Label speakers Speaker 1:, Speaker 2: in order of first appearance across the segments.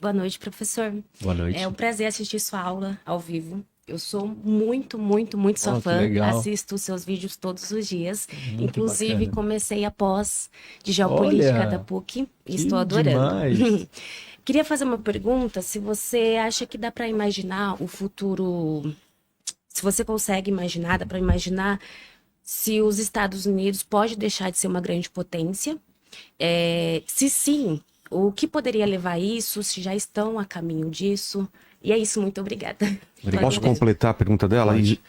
Speaker 1: Boa noite, professor.
Speaker 2: Boa noite.
Speaker 1: É um prazer assistir sua aula ao vivo. Eu sou muito sua
Speaker 2: Que
Speaker 1: fã.
Speaker 2: legal.
Speaker 1: Assisto seus vídeos todos os dias.
Speaker 2: Muito
Speaker 1: Inclusive,
Speaker 2: bacana.
Speaker 1: comecei a pós de Geopolítica da
Speaker 2: Olha,
Speaker 1: PUC e
Speaker 2: que
Speaker 1: estou adorando.
Speaker 2: demais.
Speaker 1: Queria fazer uma pergunta, se você acha que dá para imaginar o futuro, se você consegue imaginar, dá para imaginar se os Estados Unidos pode deixar de ser uma grande potência. Se sim, o que poderia levar a isso, se já estão a caminho disso? E é isso, muito obrigada.
Speaker 3: Posso completar a pergunta dela?
Speaker 2: Pode.
Speaker 3: E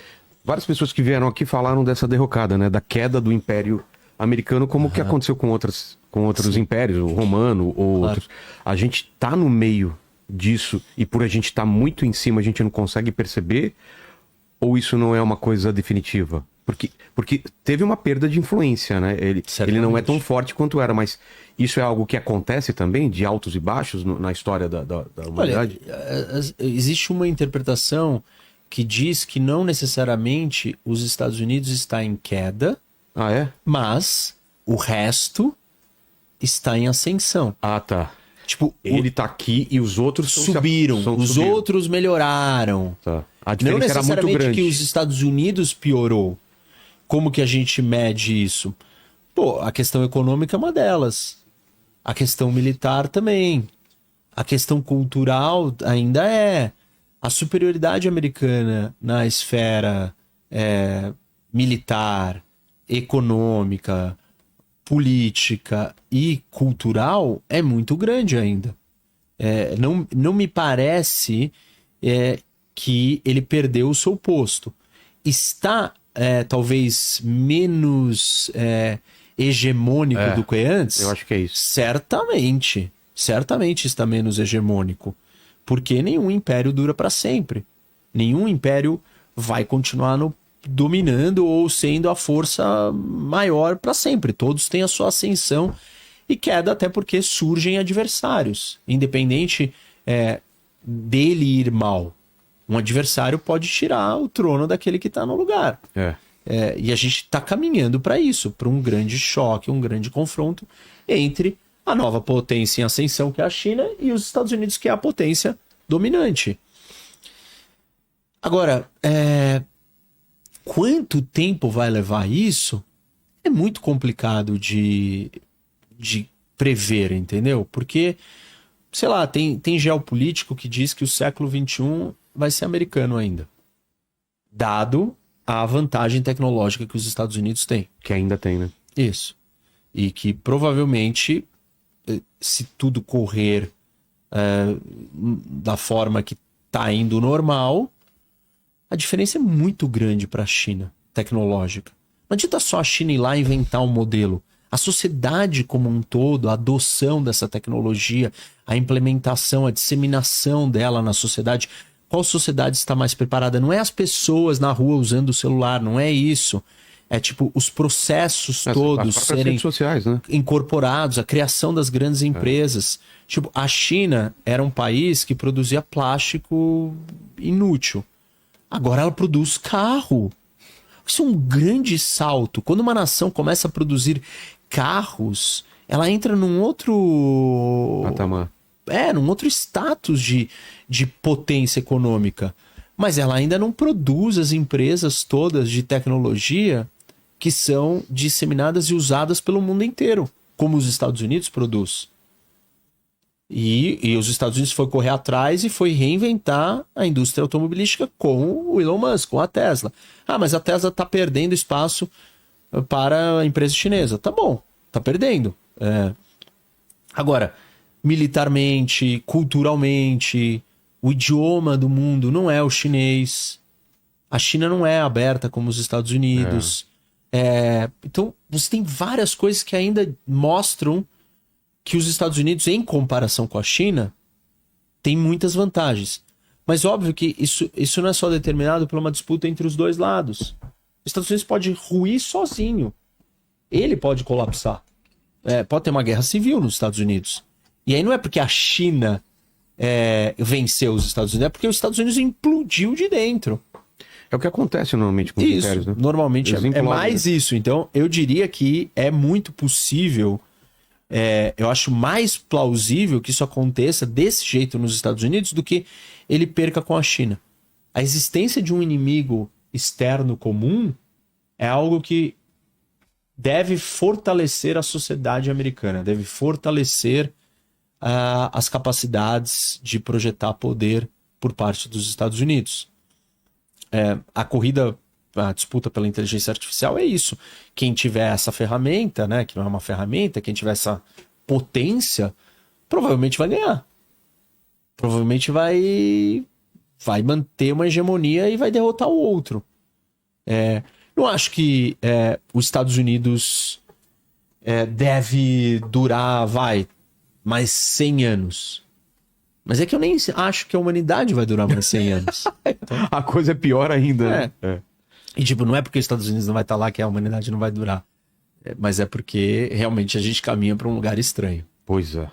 Speaker 3: várias pessoas que vieram aqui falaram dessa derrocada, né? Da queda do Império Americano, como que aconteceu com outros impérios, o romano ou outros. A gente tá no meio disso e por a gente estar muito em cima, a gente não consegue perceber? Ou isso não é uma coisa definitiva? Porque teve uma perda de influência, né? Ele não é tão forte quanto era, mas isso é algo que acontece também, de altos e baixos na história da humanidade?
Speaker 2: Olha, existe uma interpretação que diz que não necessariamente os Estados Unidos está em queda,
Speaker 3: Ah, é?
Speaker 2: mas o resto está em ascensão.
Speaker 3: Ah, tá.
Speaker 2: Tipo,
Speaker 3: Ele tá aqui e os outros
Speaker 2: subiram, os outros melhoraram.
Speaker 3: Tá. A
Speaker 2: Não
Speaker 3: diferença era muito
Speaker 2: necessariamente
Speaker 3: grande.
Speaker 2: que os Estados Unidos piorou. Como que a gente mede isso? Pô, a questão econômica é uma delas. A questão militar também. A questão cultural ainda é. A superioridade americana na esfera militar, econômica, política e cultural é muito grande ainda. Não me parece que ele perdeu o seu posto. Está talvez menos hegemônico do que antes?
Speaker 3: Eu acho que é isso.
Speaker 2: Certamente está menos hegemônico. Porque nenhum império dura para sempre. Nenhum império vai continuar dominando ou sendo a força maior para sempre. Todos têm a sua ascensão e queda, até porque surgem adversários. Independente dele ir mal. Um adversário pode tirar o trono daquele que está no lugar. E a gente está caminhando para isso, para um grande choque, um grande confronto entre a nova potência em ascensão, que é a China, e os Estados Unidos, que é a potência dominante. Agora, quanto tempo vai levar isso? É muito complicado de prever, entendeu? Porque, sei lá, tem geopolítico que diz que o século XXI vai ser americano ainda. Dado a vantagem tecnológica que os Estados Unidos têm.
Speaker 3: Que ainda tem, né?
Speaker 2: Isso. E que provavelmente, se tudo correr da forma que está indo normal, a diferença é muito grande para a China tecnológica. Não adianta só a China ir lá inventar um modelo. A sociedade como um todo, a adoção dessa tecnologia, a implementação, a disseminação dela na sociedade. Qual sociedade está mais preparada? Não é as pessoas na rua usando o celular, não é isso. É tipo os processos todos
Speaker 3: as
Speaker 2: serem
Speaker 3: redes sociais, né?
Speaker 2: incorporados, a criação das grandes empresas. Tipo, a China era um país que produzia plástico inútil. Agora ela produz carro. Isso é um grande salto. Quando uma nação começa a produzir carros, ela entra num outro
Speaker 3: Patamar.
Speaker 2: num outro status de potência econômica. Mas ela ainda não produz as empresas todas de tecnologia que são disseminadas e usadas pelo mundo inteiro, como os Estados Unidos produz. E os Estados Unidos foi correr atrás e foi reinventar a indústria automobilística com o Elon Musk, com a Tesla. Ah, mas a Tesla está perdendo espaço para a empresa chinesa. Tá bom, tá perdendo. Agora, militarmente, culturalmente, o idioma do mundo não é o chinês. A China não é aberta como os Estados Unidos. Então, você tem várias coisas que ainda mostram que os Estados Unidos, em comparação com a China, tem muitas vantagens. Mas óbvio que isso não é só determinado por uma disputa entre os dois lados. Os Estados Unidos pode ruir sozinho. Ele pode colapsar. Pode ter uma guerra civil nos Estados Unidos. E aí não é porque a China venceu os Estados Unidos, é porque os Estados Unidos implodiu de dentro.
Speaker 3: É o que acontece normalmente com os impérios, né?
Speaker 2: Normalmente
Speaker 3: Eles
Speaker 2: é
Speaker 3: implodem,
Speaker 2: mais
Speaker 3: né?
Speaker 2: isso. Então, eu diria que é muito possível Eu acho mais plausível que isso aconteça desse jeito nos Estados Unidos do que ele perca com a China. A existência de um inimigo externo comum é algo que deve fortalecer a sociedade americana, deve fortalecer as capacidades de projetar poder por parte dos Estados Unidos. A disputa pela inteligência artificial é isso. Quem tiver essa ferramenta, né, que não é uma ferramenta, quem tiver essa potência, provavelmente vai ganhar. Provavelmente vai manter uma hegemonia e vai derrotar o outro. Não acho que os Estados Unidos deve durar, mais 100 anos. Mas é que eu nem acho que a humanidade vai durar mais 100 anos. Então,
Speaker 3: A coisa é pior ainda, né?
Speaker 2: E tipo, não é porque os Estados Unidos não vai estar lá que a humanidade não vai durar. Mas é porque realmente a gente caminha para um lugar estranho.
Speaker 3: Pois é.